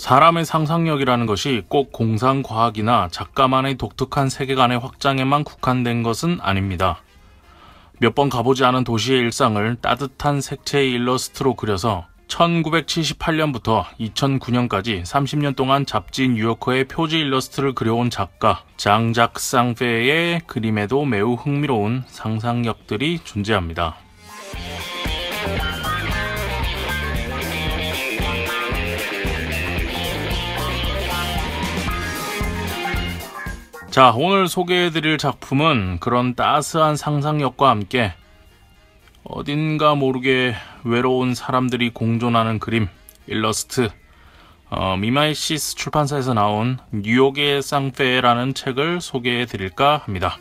사람의 상상력이라는 것이 꼭 공상과학이나 작가만의 독특한 세계관의 확장에만 국한된 것은 아닙니다. 몇 번 가보지 않은 도시의 일상을 따뜻한 색채의 일러스트로 그려서 1978년부터 2009년까지 30년 동안 잡지 뉴요커의 표지 일러스트를 그려온 작가 장작 쌍페의 그림에도 매우 흥미로운 상상력들이 존재합니다. 자, 오늘 소개해드릴 작품은 그런 따스한 상상력과 함께 어딘가 모르게 외로운 사람들이 공존하는 그림, 일러스트, 미마이시스 출판사에서 나온 뉴욕의 쌍페라는 책을 소개해드릴까 합니다.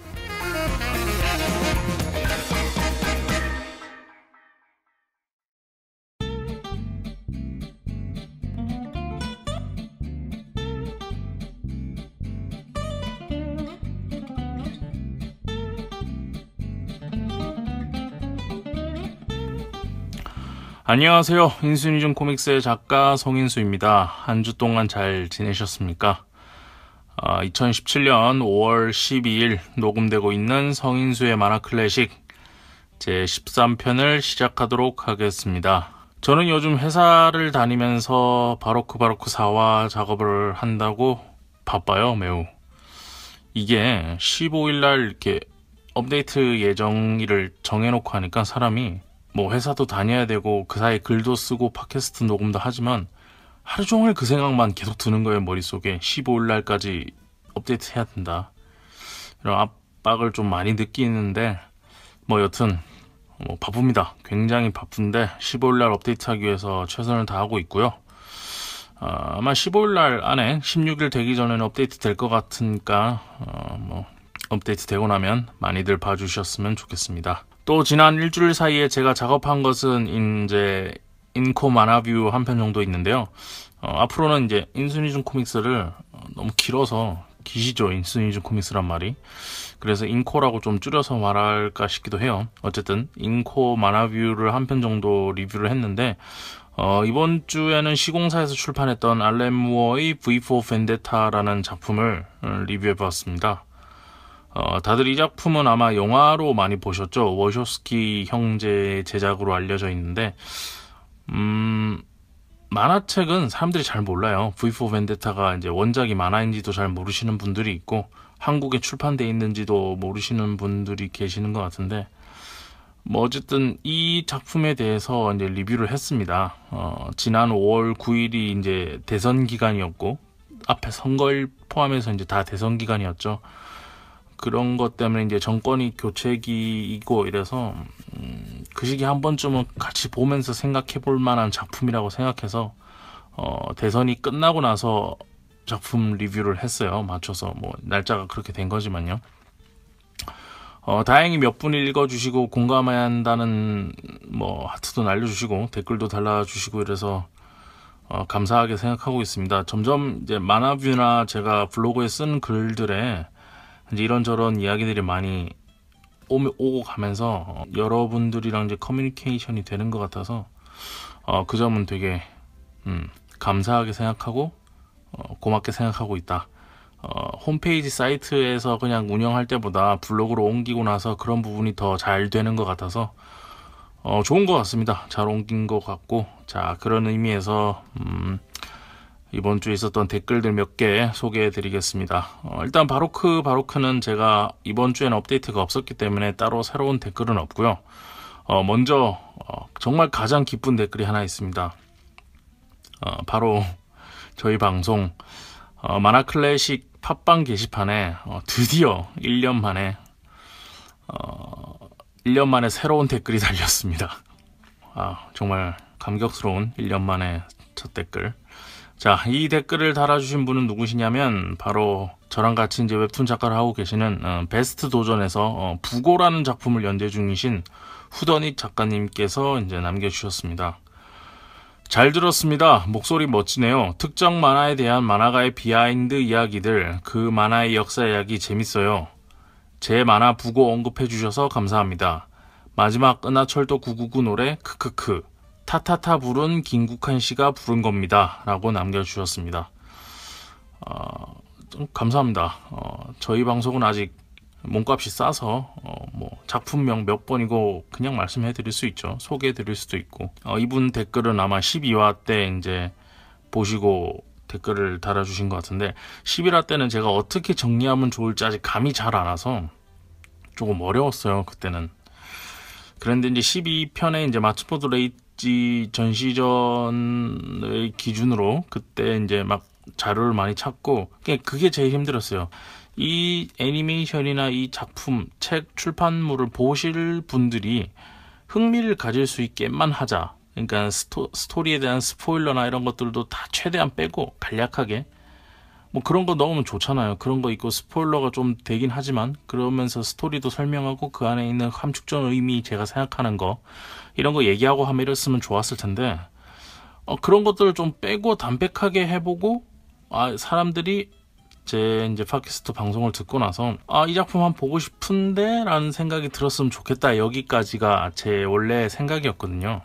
안녕하세요. 인수니즘 코믹스의 작가 송인수입니다. 한 주 동안 잘 지내셨습니까? 2017년 5월 12일 녹음되고 있는 성인수의 만화 클래식 제 13편을 시작하도록 하겠습니다. 저는 요즘 회사를 다니면서 바로크 4화 작업을 한다고 바빠요, 매우. 이게 15일날 이렇게 업데이트 예정일을 정해놓고 하니까 사람이 뭐 회사도 다녀야 되고 그 사이에 글도 쓰고 팟캐스트 녹음도 하지만 하루 종일 그 생각만 계속 드는 거예요, 머릿속에. 15일 날까지 업데이트 해야 된다. 이런 압박을 좀 많이 느끼는데 뭐 여튼 바쁩니다. 굉장히 바쁜데 15일 날 업데이트 하기 위해서 최선을 다하고 있고요. 아마 15일 날 안에 16일 되기 전에는 업데이트 될 것 같으니까 업데이트 되고 나면 많이들 봐주셨으면 좋겠습니다. 또 지난 일주일 사이에 제가 작업한 것은 이제 인코 만화뷰 한 편 정도 있는데요. 앞으로는 이제 인수니즘 코믹스를 너무 길어서 기시죠, 인수니즘 코믹스란 말이. 그래서 인코라고 좀 줄여서 말할까 싶기도 해요. 어쨌든 인코 만화뷰를 한 편 정도 리뷰를 했는데 이번 주에는 시공사에서 출판했던 알렌 무어의 V4 벤데타라는 작품을 리뷰해봤습니다. 다들 이 작품은 아마 영화로 많이 보셨죠? 워쇼스키 형제 제작으로 알려져 있는데 만화책은 사람들이 잘 몰라요. V4 벤데타가 이제 원작이 만화인지도 잘 모르시는 분들이 있고 한국에 출판되어 있는지도 모르시는 분들이 계시는 것 같은데 뭐 어쨌든 이 작품에 대해서 이제 리뷰를 했습니다. 지난 5월 9일이 이제 대선 기간이었고 앞에 선거일 포함해서 이제 다 대선 기간이었죠. 그런 것 때문에 이제 정권이 교체기이고 이래서 그 시기 한 번쯤은 같이 보면서 생각해 볼 만한 작품이라고 생각해서 대선이 끝나고 나서 작품 리뷰를 했어요. 맞춰서 뭐 날짜가 그렇게 된 거지만요. 다행히 몇 분이 읽어주시고 공감해야 한다는 뭐 하트도 날려주시고 댓글도 달아주시고 이래서 감사하게 생각하고 있습니다. 점점 이제 만화뷰나 제가 블로그에 쓴 글들에 이제 이런저런 이야기들이 많이 오고 가면서 여러분들이랑 이제 커뮤니케이션이 되는 것 같아서 그 점은 되게 감사하게 생각하고 고맙게 생각하고 있다. 홈페이지 사이트에서 그냥 운영할 때보다 블로그로 옮기고 나서 그런 부분이 더 잘 되는 것 같아서 좋은 것 같습니다. 잘 옮긴 것 같고, 자, 그런 의미에서 이번 주에 있었던 댓글들 몇 개 소개해 드리겠습니다. 일단 바로크는 제가 이번 주에는 업데이트가 없었기 때문에 따로 새로운 댓글은 없고요. 먼저 정말 가장 기쁜 댓글이 하나 있습니다. 바로 저희 방송 만화 클래식 팟빵 게시판에 드디어 1년 만에 새로운 댓글이 달렸습니다. 정말 감격스러운 1년 만에 첫 댓글. 자, 이 댓글을 달아주신 분은 누구시냐면 바로 저랑 같이 이제 웹툰 작가를 하고 계시는 베스트 도전에서 부고라는 작품을 연재 중이신 후더닛 작가님께서 이제 남겨주셨습니다. 잘 들었습니다. 목소리 멋지네요. 특정 만화에 대한 만화가의 비하인드 이야기들, 그 만화의 역사 이야기 재밌어요. 제 만화 부고 언급해 주셔서 감사합니다. 마지막 은하철도 999 노래 크크크. 타타타 부른 김국한 씨가 부른 겁니다 라고 남겨주셨습니다. 좀 감사합니다. 저희 방송은 아직 몸값이 싸서 뭐 작품명 몇 번이고 그냥 말씀해 드릴 수 있죠. 소개해 드릴 수도 있고. 이분 댓글은 아마 12화 때 이제 보시고 댓글을 달아주신 것 같은데, 11화 때는 제가 어떻게 정리하면 좋을지 아직 감이 잘 안 와서 조금 어려웠어요, 그때는. 그런데 이제 12편에 이제 마츠모토 레이지 전시전의 기준으로 그때 이제 막 자료를 많이 찾고, 그게 제일 힘들었어요. 이 애니메이션이나 이 작품, 책, 출판물을 보실 분들이 흥미를 가질 수 있게만 하자. 그러니까 스토리에 대한 스포일러나 이런 것들도 다 최대한 빼고 간략하게, 뭐 그런 거 넣으면 좋잖아요. 그런 거 있고 스포일러가 좀 되긴 하지만 그러면서 스토리도 설명하고 그 안에 있는 함축적 의미, 제가 생각하는 거 이런 거 얘기하고 하면 이랬으면 좋았을 텐데, 그런 것들을 좀 빼고 담백하게 해보고, 사람들이 제 이제 팟캐스트 방송을 듣고 나서 이 작품 한번 보고 싶은데 라는 생각이 들었으면 좋겠다, 여기까지가 제 원래 생각이었거든요.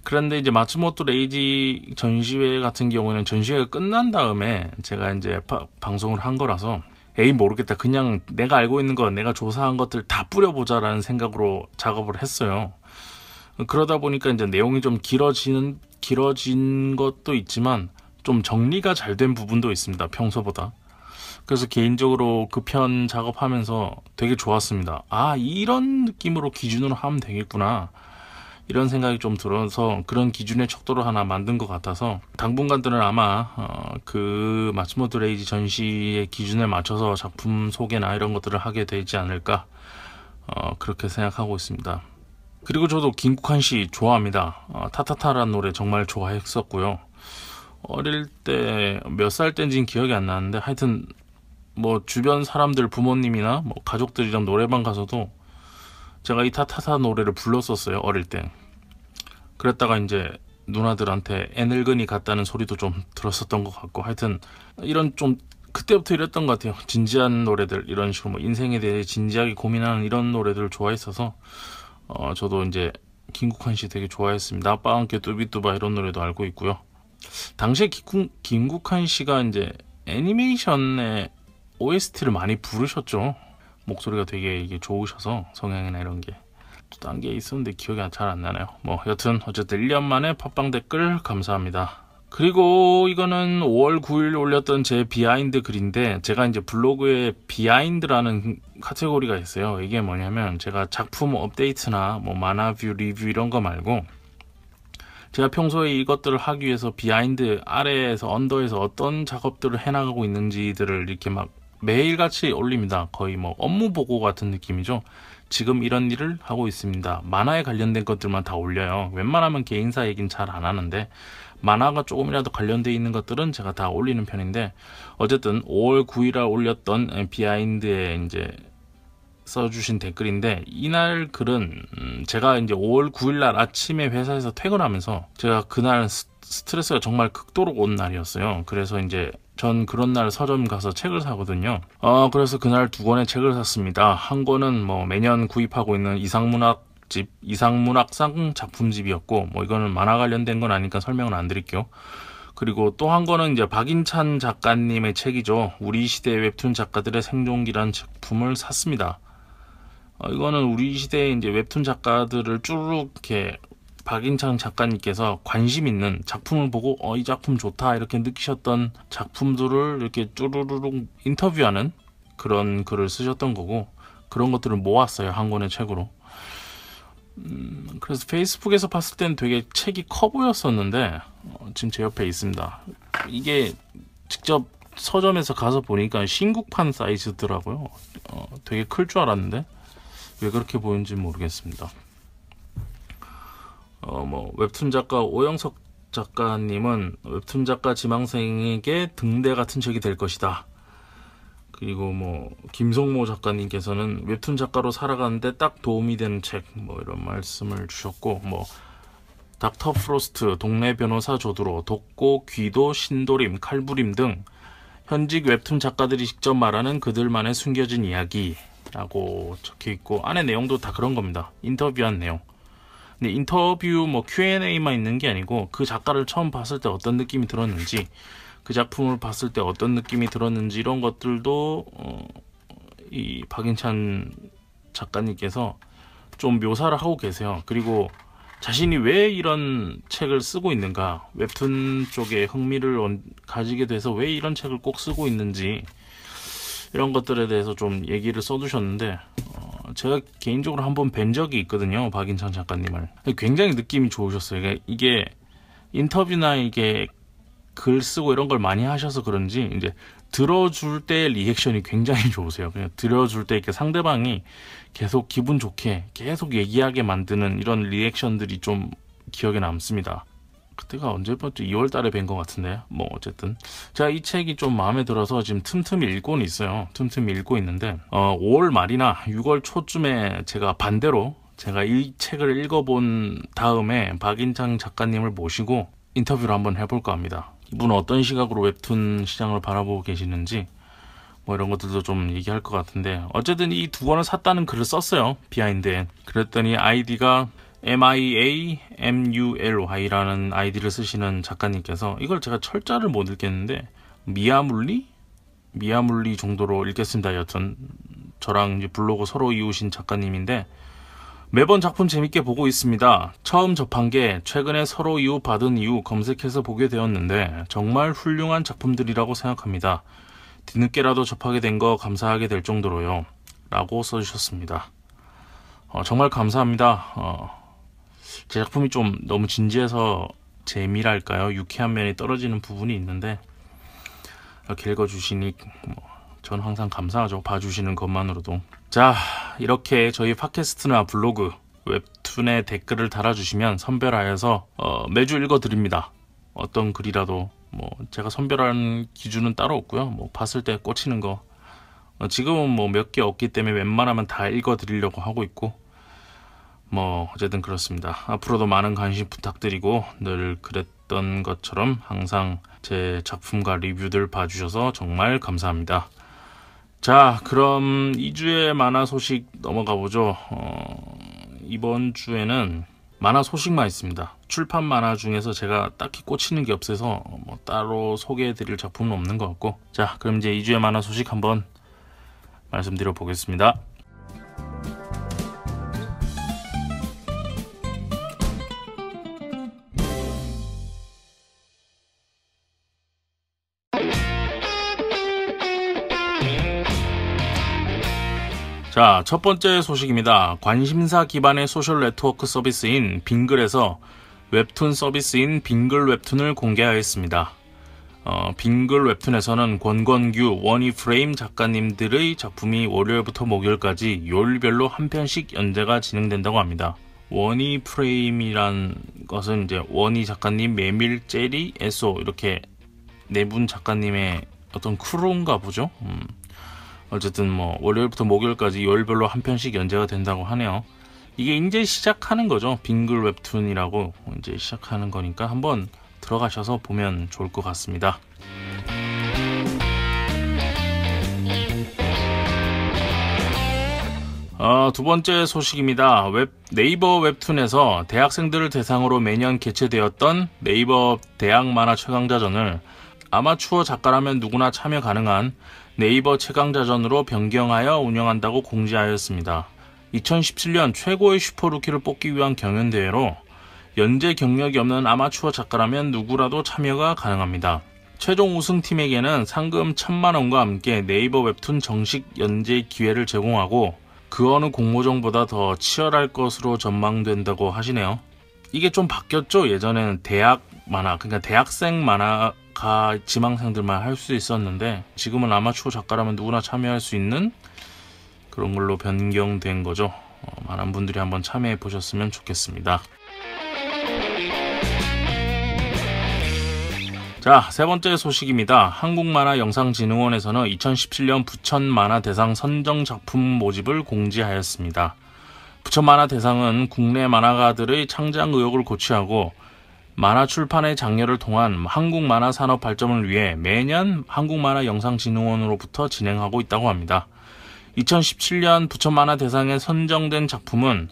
그런데 이제 마츠모토 레이지 전시회 같은 경우에는 전시회가 끝난 다음에 제가 이제 방송을 한 거라서, 에이 모르겠다, 그냥 내가 알고 있는 거, 내가 조사한 것들 다 뿌려보자라는 생각으로 작업을 했어요. 그러다 보니까 이제 내용이 좀 길어진 것도 있지만 좀 정리가 잘 된 부분도 있습니다, 평소보다. 그래서 개인적으로 그 편 작업하면서 되게 좋았습니다. 이런 느낌으로 기준으로 하면 되겠구나, 이런 생각이 좀 들어서 그런 기준의 척도를 하나 만든 것 같아서, 당분간들은 아마 그 마츠모토 레이지 전시의 기준에 맞춰서 작품 소개나 이런 것들을 하게 되지 않을까, 그렇게 생각하고 있습니다. 그리고 저도 김국한 씨 좋아합니다. 타타타라는 노래 정말 좋아했었고요. 어릴 때 몇 살 때인지는 기억이 안 나는데, 하여튼 뭐 주변 사람들, 부모님이나 뭐 가족들이랑 노래방 가서도 제가 이 타타타 노래를 불렀었어요, 어릴 때. 그랬다가 이제 누나들한테 애늙은이 같다는 소리도 좀 들었었던 것 같고, 하여튼 이런 좀 그때부터 이랬던 것 같아요. 진지한 노래들, 이런 식으로 뭐 인생에 대해 진지하게 고민하는 이런 노래들을 좋아했어서 저도 이제 김국한 씨 되게 좋아했습니다. 아빠와 함께 뚜비뚜바 이런 노래도 알고 있고요. 당시에 김국한 씨가 이제 애니메이션의 OST를 많이 부르셨죠. 목소리가 되게 이게 좋으셔서, 성향이나 이런 게. 또 딴 게 있었는데 기억이 잘 안 나네요. 뭐 여튼 어쨌든 1년 만에 팟빵 댓글 감사합니다. 그리고 이거는 5월 9일 올렸던 제 비하인드 글인데, 제가 이제 블로그에 비하인드라는 카테고리가 있어요. 이게 뭐냐면, 제가 작품 업데이트나 뭐 만화뷰, 리뷰 이런 거 말고, 제가 평소에 이것들을 하기 위해서 비하인드 아래에서 언더에서 어떤 작업들을 해나가고 있는지들을 이렇게 막 매일같이 올립니다. 거의 뭐 업무 보고 같은 느낌이죠. 지금 이런 일을 하고 있습니다. 만화에 관련된 것들만 다 올려요. 웬만하면 개인사 얘기는 잘 안 하는데, 만화가 조금이라도 관련돼 있는 것들은 제가 다 올리는 편인데, 어쨌든 5월 9일에 올렸던 비하인드에 이제 써주신 댓글인데, 이날 글은 제가 이제 5월 9일날 아침에 회사에서 퇴근하면서, 제가 그날 스트레스가 정말 극도로 온 날이었어요. 그래서 이제 전 그런 날 서점 가서 책을 사거든요. 그래서 그날 2권의 책을 샀습니다. 한 권은 뭐 매년 구입하고 있는 이상문학상 작품집이었고, 뭐 이거는 만화 관련된 건 아니니까 설명은 안 드릴게요. 그리고 또 한 권은 이제 박인찬 작가님의 책이죠. 우리 시대 웹툰 작가들의 생존기라는 작품을 샀습니다. 이거는 우리 시대의 이제 웹툰 작가들을 쭈르륵 이렇게 박인찬 작가님께서 관심 있는 작품을 보고 이 작품 좋다 이렇게 느끼셨던 작품들을 이렇게 쭈르르륵 인터뷰하는 그런 글을 쓰셨던 거고, 그런 것들을 모았어요, 한 권의 책으로. 그래서 페이스북에서 봤을 때는 되게 책이 커 보였었는데, 지금 제 옆에 있습니다. 이게 직접 서점에서 가서 보니까 신국판 사이즈더라고요. 되게 클 줄 알았는데 왜 그렇게 보이는지 모르겠습니다. 뭐 웹툰 작가 오영석 작가님은 웹툰 작가 지망생에게 등대 같은 책이 될 것이다. 그리고 뭐 김성모 작가님께서는 웹툰 작가로 살아가는데 딱 도움이 되는 책, 뭐 이런 말씀을 주셨고, 뭐 닥터 프로스트, 동네 변호사 조두로, 독고, 귀도, 신도림, 칼부림 등 현직 웹툰 작가들이 직접 말하는 그들만의 숨겨진 이야기라고 적혀있고, 안에 내용도 다 그런 겁니다. 인터뷰한 내용. 근데 인터뷰 뭐 Q&A만 있는 게 아니고 그 작가를 처음 봤을 때 어떤 느낌이 들었는지, 그 작품을 봤을 때 어떤 느낌이 들었는지 이런 것들도 이 박인찬 작가님께서 좀 묘사를 하고 계세요. 그리고 자신이 왜 이런 책을 쓰고 있는가, 웹툰 쪽에 흥미를 가지게 돼서 왜 이런 책을 꼭 쓰고 있는지 이런 것들에 대해서 좀 얘기를 써두셨는데, 제가 개인적으로 한번 뵌 적이 있거든요, 박인찬 작가님을. 굉장히 느낌이 좋으셨어요. 그러니까 이게 인터뷰나 이게 글 쓰고 이런 걸 많이 하셔서 그런지 이제 들어줄 때 리액션이 굉장히 좋으세요. 그냥 들어줄 때 이렇게 상대방이 계속 기분 좋게 계속 얘기하게 만드는 이런 리액션들이 좀 기억에 남습니다. 그때가 언제부터 2월 달에 뵌 것 같은데요. 뭐 어쨌든 제가 이 책이 좀 마음에 들어서 지금 틈틈이 읽고는 있어요. 틈틈이 읽고 있는데 5월 말이나 6월 초쯤에 제가 반대로 제가 이 책을 읽어본 다음에 박인찬 작가님을 모시고 인터뷰를 한번 해볼까 합니다. 이분은 어떤 시각으로 웹툰 시장을 바라보고 계시는지 뭐 이런 것들도 좀 얘기할 것 같은데, 어쨌든 이 두 권을 샀다는 글을 썼어요, 비하인드에. 그랬더니 아이디가 MIAMULY라는 아이디를 쓰시는 작가님께서, 이걸 제가 철자를 못 읽겠는데 미야물리 정도로 읽겠습니다. 여튼 저랑 이제 블로그 서로 이웃인 작가님인데, 매번 작품 재밌게 보고 있습니다. 처음 접한 게 최근에 서로 이웃 받은 이후 검색해서 보게 되었는데 정말 훌륭한 작품들이라고 생각합니다. 뒤늦게라도 접하게 된 거 감사하게 될 정도로요. 라고 써주셨습니다. 정말 감사합니다. 제 작품이 좀 너무 진지해서 재미랄까요? 유쾌한 면이 떨어지는 부분이 있는데 이렇게 읽어주시니 전 항상 감사하죠. 봐주시는 것만으로도. 자, 이렇게 저희 팟캐스트나 블로그, 웹툰에 댓글을 달아주시면 선별하여서 매주 읽어드립니다. 어떤 글이라도 뭐 제가 선별하는 기준은 따로 없고요. 뭐 봤을 때 꽂히는 거 지금은 뭐 몇 개 없기 때문에 웬만하면 다 읽어드리려고 하고 있고, 뭐 어쨌든 그렇습니다. 앞으로도 많은 관심 부탁드리고 늘 그랬던 것처럼 항상 제 작품과 리뷰들 봐주셔서 정말 감사합니다. 자, 그럼 2주의 만화 소식 넘어가 보죠. 이번 주에는 만화 소식만 있습니다. 출판 만화 중에서 제가 딱히 꽂히는 게 없어서 뭐 따로 소개해드릴 작품은 없는 것 같고, 자, 그럼 이제 2주의 만화 소식 한번 말씀드려 보겠습니다. 자, 첫 번째 소식입니다. 관심사 기반의 소셜 네트워크 서비스인 빙글에서 웹툰 서비스인 빙글 웹툰을 공개하였습니다. 빙글 웹툰에서는 권건규, 원희프레임 작가님들의 작품이 월요일부터 목요일까지 요일별로 한 편씩 연재가 진행된다고 합니다. 원희프레임이란 것은 이제 원희 작가님, 메밀, 제리, 에소 이렇게 네 분 작가님의 어떤 크루인가 보죠. 어쨌든 뭐 월요일부터 목요일까지 요일별로 한 편씩 연재가 된다고 하네요. 이게 이제 시작하는 거죠. 빙글 웹툰이라고 이제 시작하는 거니까 한번 들어가셔서 보면 좋을 것 같습니다. 두 번째 소식입니다. 네이버 웹툰에서 대학생들을 대상으로 매년 개최되었던 네이버 대학 만화 최강자전을 아마추어 작가라면 누구나 참여 가능한 네이버 최강자전으로 변경하여 운영한다고 공지하였습니다. 2017년 최고의 슈퍼루키를 뽑기 위한 경연대회로 연재 경력이 없는 아마추어 작가라면 누구라도 참여가 가능합니다. 최종 우승팀에게는 상금 1,000만원과 함께 네이버 웹툰 정식 연재 기회를 제공하고 그 어느 공모전보다 더 치열할 것으로 전망된다고 하시네요. 이게 좀 바뀌었죠. 예전에는 대학 만화, 그러니까 대학생 만화가 지망생들만 할 수 있었는데 지금은 아마추어 작가라면 누구나 참여할 수 있는 그런 걸로 변경된 거죠. 많은 분들이 한번 참여해 보셨으면 좋겠습니다. 자, 세 번째 소식입니다. 한국만화영상진흥원에서는 2017년 부천만화대상 선정작품 모집을 공지하였습니다. 부천만화대상은 국내 만화가들의 창작 의욕을 고취하고 만화 출판의 장려를 통한 한국만화 산업 발전을 위해 매년 한국만화영상진흥원으로부터 진행하고 있다고 합니다. 2017년 부천만화대상에 선정된 작품은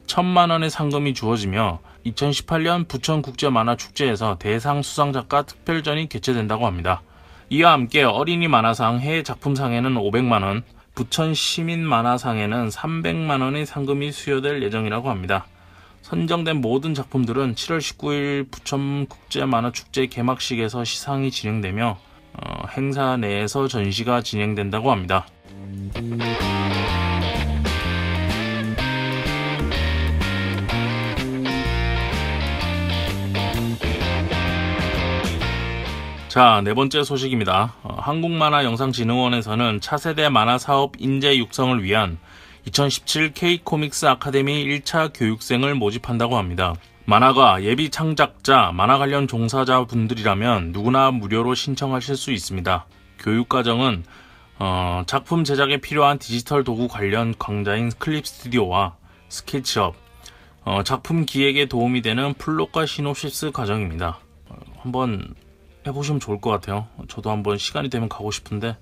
1,000만 원의 상금이 주어지며 2018년 부천국제만화축제에서 대상 수상작가 특별전이 개최된다고 합니다. 이와 함께 어린이 만화상 해외 작품상에는 500만 원, 부천 시민만화상에는 300만 원의 상금이 수여될 예정이라고 합니다. 선정된 모든 작품들은 7월 19일 부천국제만화축제 개막식에서 시상이 진행되며 행사 내에서 전시가 진행된다고 합니다. 자, 네 번째 소식입니다. 한국만화영상진흥원에서는 차세대 만화사업 인재 육성을 위한 2017 K코믹스 아카데미 1차 교육생을 모집한다고 합니다. 만화가, 예비 창작자, 만화 관련 종사자분들이라면 누구나 무료로 신청하실 수 있습니다. 교육과정은 작품 제작에 필요한 디지털 도구 관련 강좌인 클립 스튜디오와 스케치업, 작품 기획에 도움이 되는 플롯과 시놉시스 과정입니다. 한번 해보시면 좋을 것 같아요. 저도 한번 시간이 되면 가고 싶은데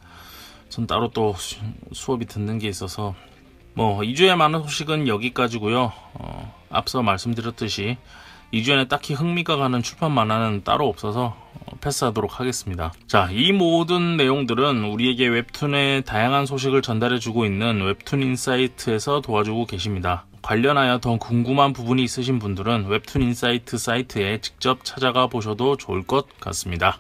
전 따로 또 수업이 듣는 게 있어서 2주의 만화 소식은 여기까지고요. 앞서 말씀드렸듯이 2주에는 딱히 흥미가 가는 출판 만화는 따로 없어서 패스하도록 하겠습니다. 자, 이 모든 내용들은 우리에게 웹툰의 다양한 소식을 전달해주고 있는 웹툰 인사이트에서 도와주고 계십니다. 관련하여 더 궁금한 부분이 있으신 분들은 웹툰 인사이트 사이트에 직접 찾아가 보셔도 좋을 것 같습니다.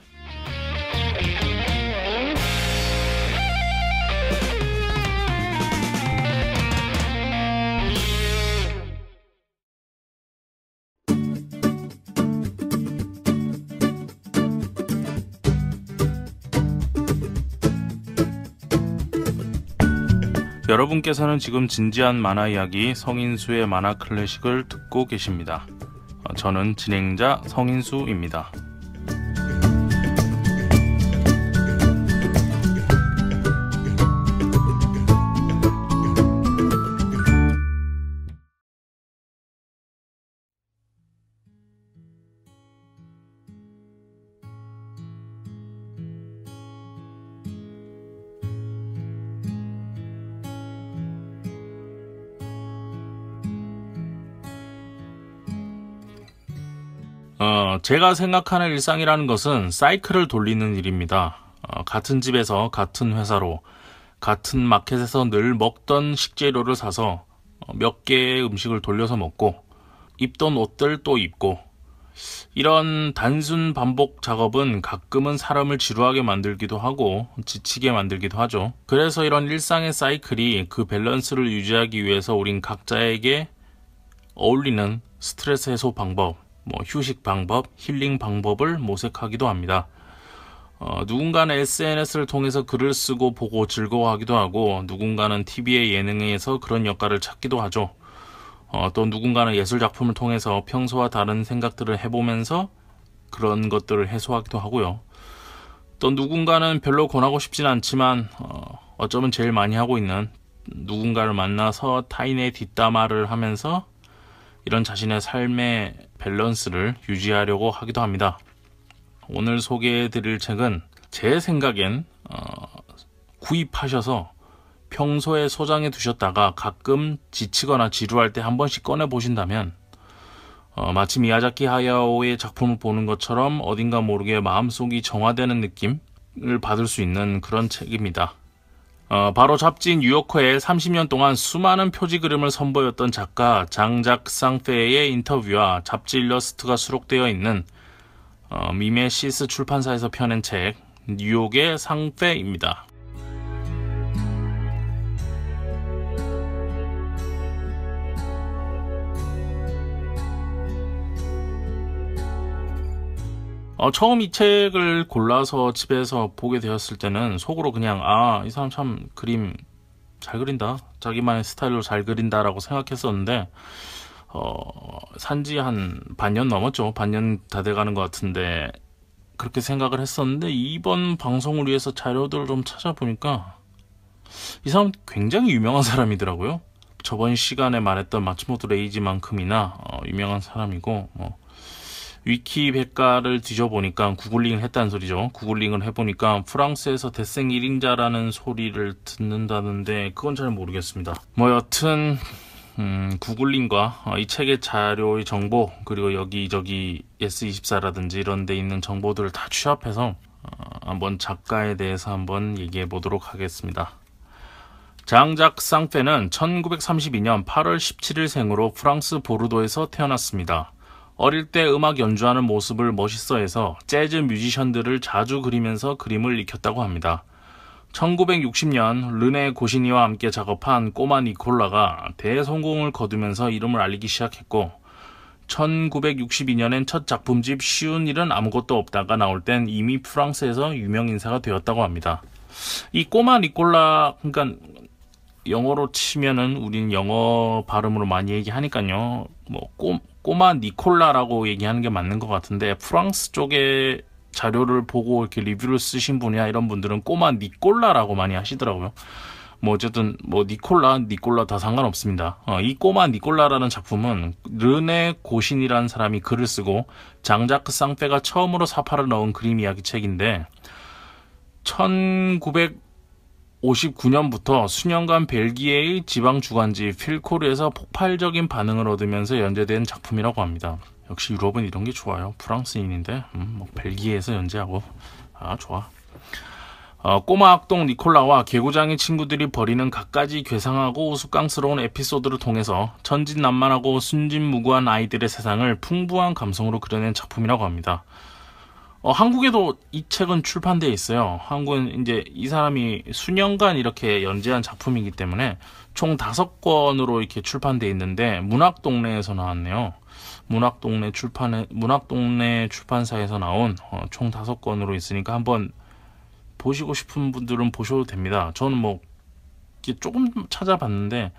여러분께서는 지금 진지한 만화 이야기 성인수의 만화 클래식을 듣고 계십니다. 저는 진행자 성인수입니다. 제가 생각하는 일상이라는 것은 사이클을 돌리는 일입니다. 같은 집에서 같은 회사로 같은 마켓에서 늘 먹던 식재료를 사서 몇 개의 음식을 돌려서 먹고 입던 옷들 또 입고 이런 단순 반복 작업은 가끔은 사람을 지루하게 만들기도 하고 지치게 만들기도 하죠. 그래서 이런 일상의 사이클이 그 밸런스를 유지하기 위해서 우린 각자에게 어울리는 스트레스 해소 방법, 휴식 방법, 힐링 방법을 모색하기도 합니다. 누군가는 SNS를 통해서 글을 쓰고 보고 즐거워하기도 하고 누군가는 TV의 예능에서 그런 역할을 찾기도 하죠. 또 누군가는 예술 작품을 통해서 평소와 다른 생각들을 해보면서 그런 것들을 해소하기도 하고요. 또 누군가는 별로 권하고 싶진 않지만 어쩌면 제일 많이 하고 있는 누군가를 만나서 타인의 뒷담화를 하면서 이런 자신의 삶의 밸런스를 유지하려고 하기도 합니다. 오늘 소개해드릴 책은 제 생각엔 구입하셔서 평소에 소장해 두셨다가 가끔 지치거나 지루할 때 한 번씩 꺼내 보신다면 마치 미야자키 하야오의 작품을 보는 것처럼 어딘가 모르게 마음속이 정화되는 느낌을 받을 수 있는 그런 책입니다. 바로 잡지인 뉴요커에 30년 동안 수많은 표지 그림을 선보였던 작가 장작 쌍페의 인터뷰와 잡지 일러스트가 수록되어 있는 미메시스 출판사에서 펴낸 책 뉴욕의 쌍페입니다. 처음 이 책을 골라서 집에서 보게 되었을 때는 속으로 그냥 이 사람 참 그림 잘 그린다, 자기만의 스타일로 잘 그린다 라고 생각했었는데 산지 한 반년 넘었죠. 반년 다 돼가는 것 같은데 그렇게 생각을 했었는데 이번 방송을 위해서 자료들을 좀 찾아보니까 이 사람 굉장히 유명한 사람이더라고요. 저번 시간에 말했던 마츠모토 레이지만큼이나 유명한 사람이고 위키 백과를 뒤져보니까 구글링을 했다는 소리죠. 구글링을 해보니까 프랑스에서 대생 1인자라는 소리를 듣는다는데 그건 잘 모르겠습니다. 여튼 구글링과 이 책의 자료의 정보, 그리고 여기저기 S24라든지 이런 데 있는 정보들을 다 취합해서 한번 작가에 대해서 한번 얘기해 보도록 하겠습니다. 장작 쌍페는 1932년 8월 17일 생으로 프랑스 보르도에서 태어났습니다. 어릴 때 음악 연주하는 모습을 멋있어해서 재즈 뮤지션들을 자주 그리면서 그림을 익혔다고 합니다. 1960년 르네 고시니와 함께 작업한 꼬마 니콜라가 대성공을 거두면서 이름을 알리기 시작했고 1962년엔 첫 작품집 쉬운 일은 아무것도 없다가 나올 땐 이미 프랑스에서 유명 인사가 되었다고 합니다. 이 꼬마 니콜라, 그러니까 영어로 치면은 우린 영어 발음으로 많이 얘기하니까요. 뭐 꼬마 니콜라라고 얘기하는 게 맞는 것 같은데 프랑스 쪽에 자료를 보고 이렇게 리뷰를 쓰신 분이나 이런 분들은 꼬마 니콜라라고 많이 하시더라고요. 뭐 어쨌든 뭐 니콜라 다 상관없습니다. 이 꼬마 니콜라라는 작품은 르네 고신이라는 사람이 글을 쓰고 장자크 쌍페가 처음으로 사파를 넣은 그림 이야기 책인데 1959년부터 수년간 벨기에의 지방 주간지 필코르에서 폭발적인 반응을 얻으면서 연재된 작품이라고 합니다. 역시 유럽은 이런 게 좋아요. 프랑스인인데 뭐 벨기에에서 연재하고 좋아. 꼬마 악동 니콜라와 개구장이 친구들이 벌이는 갖가지 괴상하고 우스꽝스러운 에피소드를 통해서 천진난만하고 순진무구한 아이들의 세상을 풍부한 감성으로 그려낸 작품이라고 합니다. 한국에도 이 책은 출판되어 있어요. 한국은 이제 이 사람이 수년간 이렇게 연재한 작품이기 때문에 총 5권으로 이렇게 출판되어 있는데 문학동네에서 나왔네요. 문학동네 출판사에서 나온 총 5권으로 있으니까 한번 보시고 싶은 분들은 보셔도 됩니다. 저는 뭐 조금 찾아봤는데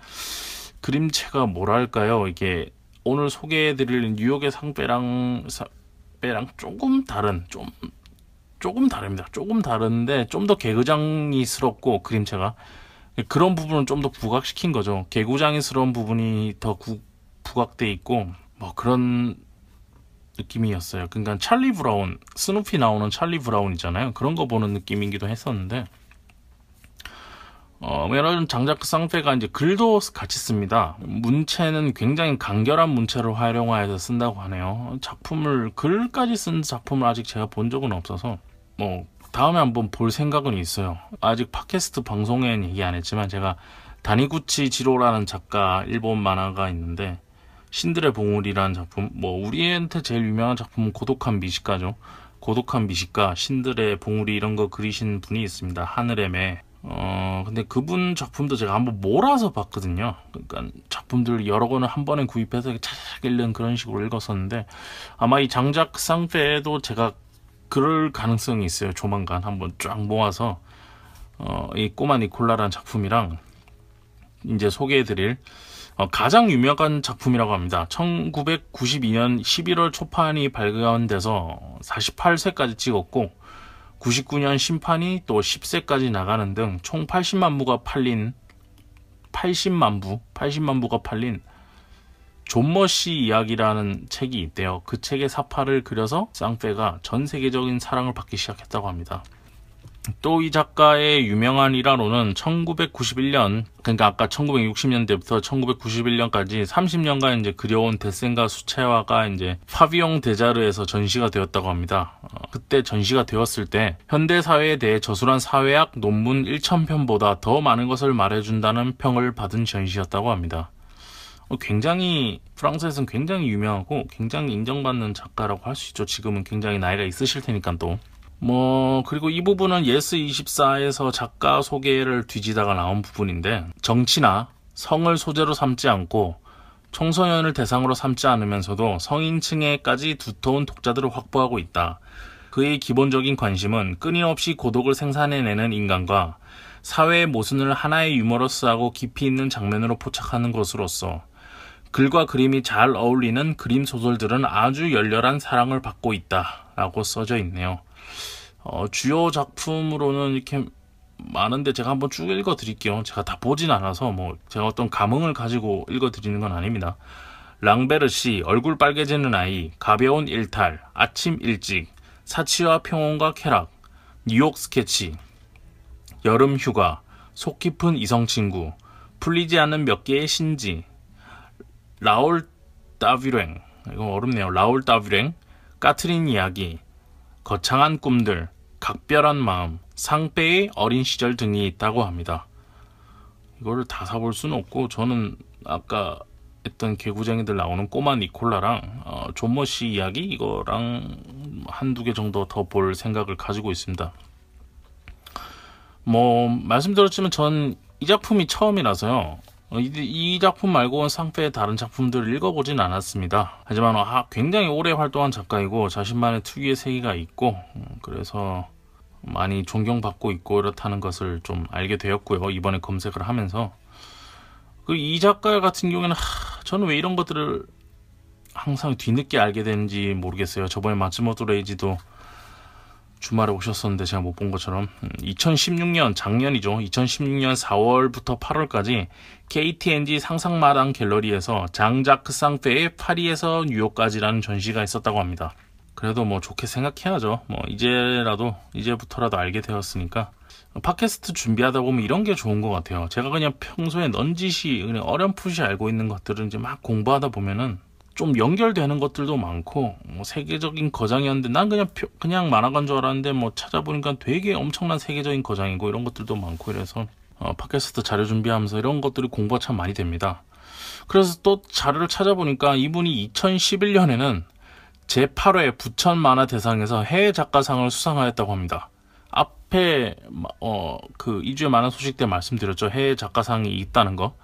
그림체가 뭐랄까요, 이게 오늘 소개해드릴 뉴욕의 상빼랑 조금 다릅니다. 조금 다른데 좀 더 개구장이스럽고 그림체가 그런 부분은 좀 더 부각시킨 거죠. 개구장이스러운 부분이 더 부각돼 있고 뭐 그런 느낌이었어요. 그러니까 찰리 브라운, 스누피 나오는 찰리 브라운 있잖아요. 그런 거 보는 느낌이기도 했었는데 이런 장자크 쌍페가 이제 글도 같이 씁니다. 문체는 굉장히 간결한 문체를 활용하여서 쓴다고 하네요. 글까지 쓴 작품을 아직 제가 본 적은 없어서 뭐 다음에 한번 볼 생각은 있어요. 아직 팟캐스트 방송에는 얘기 안 했지만 제가 다니구치 지로라는 작가 일본 만화가 있는데 신들의 봉우리라는 작품, 뭐 우리한테 제일 유명한 작품은 고독한 미식가죠. 고독한 미식가, 신들의 봉우리 이런 거 그리신 분이 있습니다. 하늘의 매. 근데 그분 작품도 제가 한번 몰아서 봤거든요. 그러니까 작품들 여러 권을 한 번에 구입해서 차차차 읽는 그런 식으로 읽었었는데 아마 이 장작 쌍페도 제가 그럴 가능성이 있어요. 조만간 한번 쫙 모아서 이 꼬마 니콜라라는 작품이랑 이제 소개해드릴 가장 유명한 작품이라고 합니다. 1992년 11월 초판이 발간돼서 48쇄까지 찍었고 99년 신판이 또 10쇄까지 나가는 등 총 80만 부가 팔린 존 머시 이야기라는 책이 있대요. 그 책의 사파를 그려서 쌍페가 전 세계적인 사랑을 받기 시작했다고 합니다. 또 이 작가의 유명한 일화로는 1991년, 그러니까 아까 1960년대부터 1991년까지 30년간 이제 그려온 데센과 수채화가 이제 파비용 데자르에서 전시가 되었다고 합니다. 그때 전시가 되었을 때 현대 사회에 대해 저술한 사회학 논문 1000편보다 더 많은 것을 말해준다는 평을 받은 전시였다고 합니다. 굉장히 프랑스에서는 굉장히 유명하고 굉장히 인정받는 작가라고 할 수 있죠. 지금은 굉장히 나이가 있으실 테니까 또. 그리고 이 부분은 예스24에서 작가 소개를 뒤지다가 나온 부분인데 정치나 성을 소재로 삼지 않고 청소년을 대상으로 삼지 않으면서도 성인층에까지 두터운 독자들을 확보하고 있다. 그의 기본적인 관심은 끊임없이 고독을 생산해내는 인간과 사회의 모순을 하나의 유머러스하고 깊이 있는 장면으로 포착하는 것으로서 글과 그림이 잘 어울리는 그림 소설들은 아주 열렬한 사랑을 받고 있다 라고 써져 있네요. 주요 작품으로는 이렇게 많은데 제가 한번 쭉 읽어 드릴게요. 제가 다 보진 않아서 제가 어떤 감흥을 가지고 읽어 드리는 건 아닙니다. 랑베르시, 얼굴 빨개지는 아이, 가벼운 일탈, 아침 일찍, 사치와 평온과 쾌락, 뉴욕 스케치, 여름 휴가, 속 깊은 이성 친구, 풀리지 않는 몇 개의 신지, 라울 따비랭, 이거 어렵네요. 라울 따비랭, 까트린 이야기, 거창한 꿈들, 각별한 마음, 상페의 어린 시절 등이 있다고 합니다. 이거를 다 사볼 수는 없고, 저는 아까 했던 개구쟁이들 나오는 꼬마 니콜라랑 존머시 이야기 이거랑 한두 개 정도 더 볼 생각을 가지고 있습니다. 뭐 말씀드렸지만 전 이 작품이 처음이라서요. 이 작품 말고는 상페의 다른 작품들을 읽어보진 않았습니다. 하지만 굉장히 오래 활동한 작가이고 자신만의 특유의 세계가 있고 그래서 많이 존경받고 있고 이렇다는 것을 좀 알게 되었고요. 이번에 검색을 하면서 이 작가 같은 경우에는 저는 왜 이런 것들을 항상 뒤늦게 알게 되는지 모르겠어요. 저번에 마츠모토 레이지도 주말에 오셨었는데 제가 못 본 것처럼 2016년 작년이죠. 2016년 4월부터 8월까지 KTNG 상상마당 갤러리에서 장자크 상페의 파리에서 뉴욕까지라는 전시가 있었다고 합니다. 그래도 뭐 좋게 생각해야죠. 뭐 이제부터라도 알게 되었으니까. 팟캐스트 준비하다 보면 이런 게 좋은 것 같아요. 제가 그냥 평소에 넌지시 그냥 어렴풋이 알고 있는 것들을 이제 막 공부하다 보면은 좀 연결되는 것들도 많고 뭐 세계적인 거장이었는데 난 그냥 만화가인 줄 알았는데 뭐 찾아보니까 되게 엄청난 세계적인 거장이고 이런 것들도 많고 이래서 팟캐스트 자료 준비하면서 이런 것들이 공부가 참 많이 됩니다. 그래서 또 자료를 찾아보니까 이분이 2011년에는 제8회 부천 만화 대상에서 해외 작가상을 수상하였다고 합니다. 앞에 그 2주의 만화 소식 때 말씀드렸죠. 해외 작가상이 있다는 거.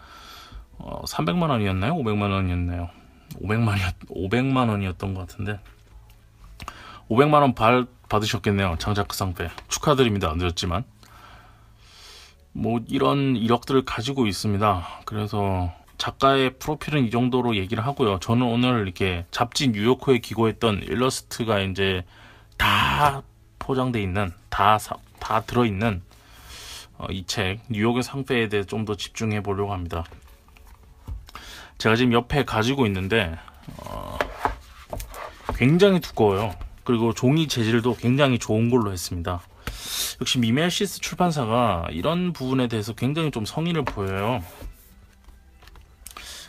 300만 원이었나요? 500만 원이었나요? 500만 원이었던 것 같은데 500만 원 받으셨겠네요. 장자크 상페 축하드립니다. 늦었지만 뭐 이런 이력들을 가지고 있습니다. 그래서 작가의 프로필은 이 정도로 얘기를 하고요. 저는 오늘 이렇게 잡지 뉴요커에 기고했던 일러스트가 이제 다 포장돼 있는 다 들어있는 이 책 뉴욕의 상페에 대해 좀 더 집중해 보려고 합니다. 제가 지금 옆에 가지고 있는데 굉장히 두꺼워요. 그리고 종이 재질도 굉장히 좋은 걸로 했습니다. 역시 미메시스 출판사가 이런 부분에 대해서 굉장히 좀 성의를 보여요.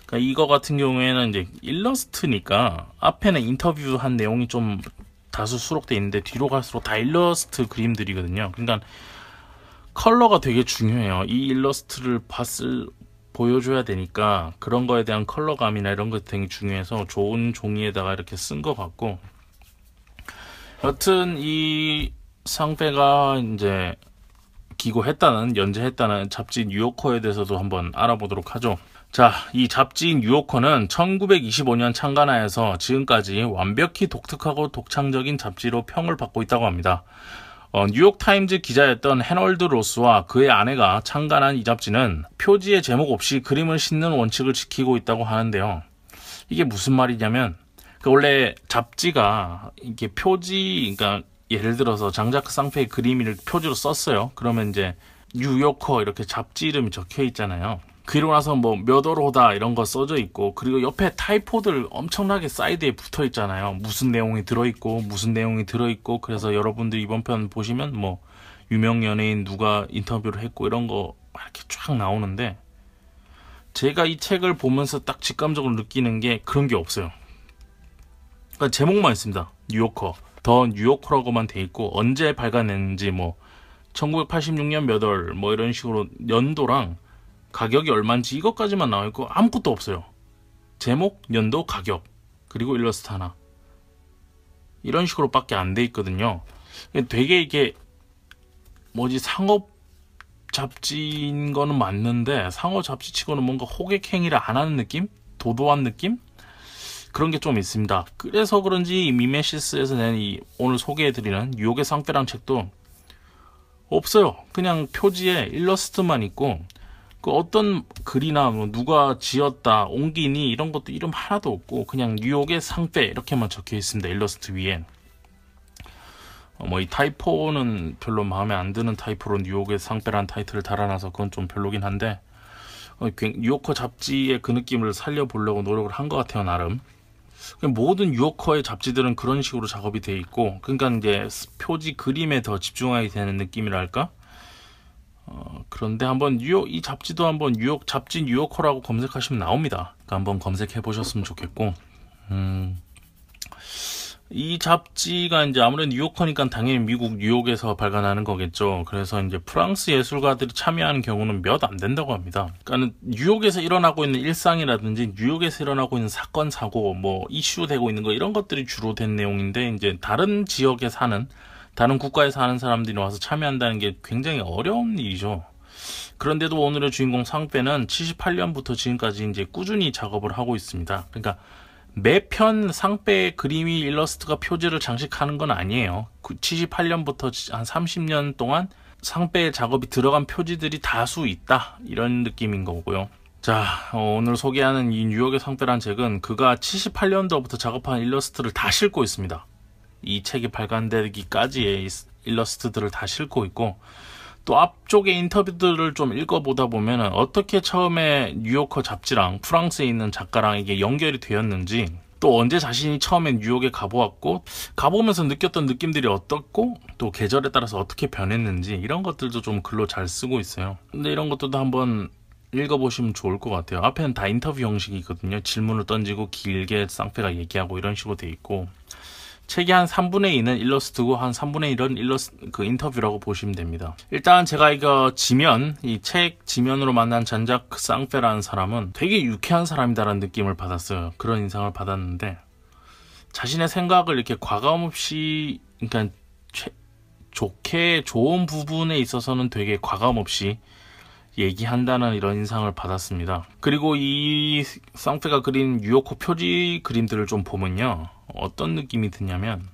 그러니까 이거 같은 경우에는 이제 일러스트니까 앞에는 인터뷰한 내용이 좀 다수 수록되어 있는데 뒤로 갈수록 다 일러스트 그림들이거든요. 그러니까 컬러가 되게 중요해요. 이 일러스트를 보여줘야 되니까 그런 거에 대한 컬러감이나 이런 것 되게 중요해서 좋은 종이에다가 이렇게 쓴 것 같고, 여튼 이 상페가 이제 연재했다는 잡지 뉴요커에 대해서도 한번 알아보도록 하죠. 자, 이 잡지 뉴요커는 1925년 창간하여서 지금까지 완벽히 독특하고 독창적인 잡지로 평을 받고 있다고 합니다. 뉴욕타임즈 기자였던 해널드 로스와 그의 아내가 창간한 이 잡지는 표지에 제목 없이 그림을 싣는 원칙을 지키고 있다고 하는데요. 이게 무슨 말이냐면 원래 잡지가 이게 그러니까 예를 들어서 장자크 상페의 그림을 표지로 썼어요. 그러면 이제 뉴요커 이렇게 잡지 이름이 적혀 있잖아요. 그리고 나서 뭐 몇 월호다 이런 거 써져 있고, 그리고 옆에 타이포들 엄청나게 사이드에 붙어 있잖아요. 무슨 내용이 들어있고. 그래서 여러분들 이번 편 보시면 뭐 유명 연예인 누가 인터뷰를 했고 이런 거 이렇게 쫙 나오는데, 제가 이 책을 보면서 딱 직감적으로 느끼는 게 그런 게 없어요. 그러니까 제목만 있습니다. 뉴요커, 더 뉴요커라고만 돼 있고 언제 발간했는지 뭐 1986년 몇 월 뭐 이런 식으로 연도랑 가격이 얼마인지 이것까지만 나와 있고 아무것도 없어요. 제목, 연도, 가격, 그리고 일러스트 하나, 이런 식으로 밖에 안 돼 있거든요. 되게 이게 상업 잡지인 거는 맞는데 상업 잡지치고는 뭔가 호객행위를 안 하는 느낌? 도도한 느낌? 그런 게 좀 있습니다. 그래서 그런지 미메시스에서 낸 오늘 소개해드리는 뉴욕의 상페란 책도 없어요. 그냥 표지에 일러스트만 있고 그 어떤 글이나 뭐 누가 지었다, 옮기니 이런 것도 이름 하나도 없고 그냥 뉴욕의 상페 이렇게만 적혀 있습니다. 일러스트 위에. 이 타이포는 별로 마음에 안 드는 타이포로 뉴욕의 상페라는 타이틀을 달아놔서 그건 좀 별로긴 한데, 뉴요커 잡지의 그 느낌을 살려보려고 노력을 한 것 같아요, 나름. 모든 뉴요커의 잡지들은 그런 식으로 작업이 돼 있고, 그러니까 이제 표지 그림에 더 집중하게 되는 느낌이랄까? 그런데 한번 이 잡지도 한번 잡지 뉴요커라고 검색하시면 나옵니다. 그러니까 한번 검색해 보셨으면 좋겠고, 이 잡지가 이제 아무래도 뉴요커니까 당연히 미국 뉴욕에서 발간하는 거겠죠. 그래서 이제 프랑스 예술가들이 참여하는 경우는 몇 안 된다고 합니다. 그러니까 뉴욕에서 일어나고 있는 일상이라든지 뉴욕에서 일어나고 있는 사건 사고 뭐 이슈되고 있는 거 이런 것들이 주로 된 내용인데, 이제 다른 지역에 사는 다른 국가에 사는 사람들이 와서 참여한다는 게 굉장히 어려운 일이죠. 그런데도 오늘의 주인공 상빼는 78년부터 지금까지 이제 꾸준히 작업을 하고 있습니다. 그러니까 매편 상빼 그림이 일러스트가 표지를 장식하는 건 아니에요. 78년부터 한 30년 동안 상빼 작업이 들어간 표지들이 다수 있다, 이런 느낌인 거고요. 자, 오늘 소개하는 이 뉴욕의 상빼란 책은 그가 78년도부터 작업한 일러스트를 다 싣고 있습니다. 이 책이 발간되기까지의 일러스트들을 다 싣고 있고, 또 앞쪽에 인터뷰들을 좀 읽어보다 보면은 어떻게 처음에 뉴요커 잡지랑 프랑스에 있는 작가랑 이게 연결이 되었는지, 또 언제 자신이 처음에 뉴욕에 가보았고 가보면서 느꼈던 느낌들이 어떻고 또 계절에 따라서 어떻게 변했는지, 이런 것들도 좀 글로 잘 쓰고 있어요. 근데 이런 것들도 한번 읽어보시면 좋을 것 같아요. 앞에는 다 인터뷰 형식이거든요. 질문을 던지고 길게 쌍페가 얘기하고 이런 식으로 돼 있고, 책이 한 3분의 2는 일러스트고 한 3분의 1은 그 인터뷰라고 보시면 됩니다. 일단 제가 이거 이 책 지면으로 만난 잔자크 쌍페라는 사람은 되게 유쾌한 사람이다라는 느낌을 받았어요. 그런 인상을 받았는데, 자신의 생각을 이렇게 과감 없이, 그러니까 좋은 부분에 있어서는 되게 과감 없이 얘기한다는 이런 인상을 받았습니다. 그리고 이 쌍페가 그린 뉴요커 표지 그림들을 좀 보면요, 어떤 느낌이 드냐면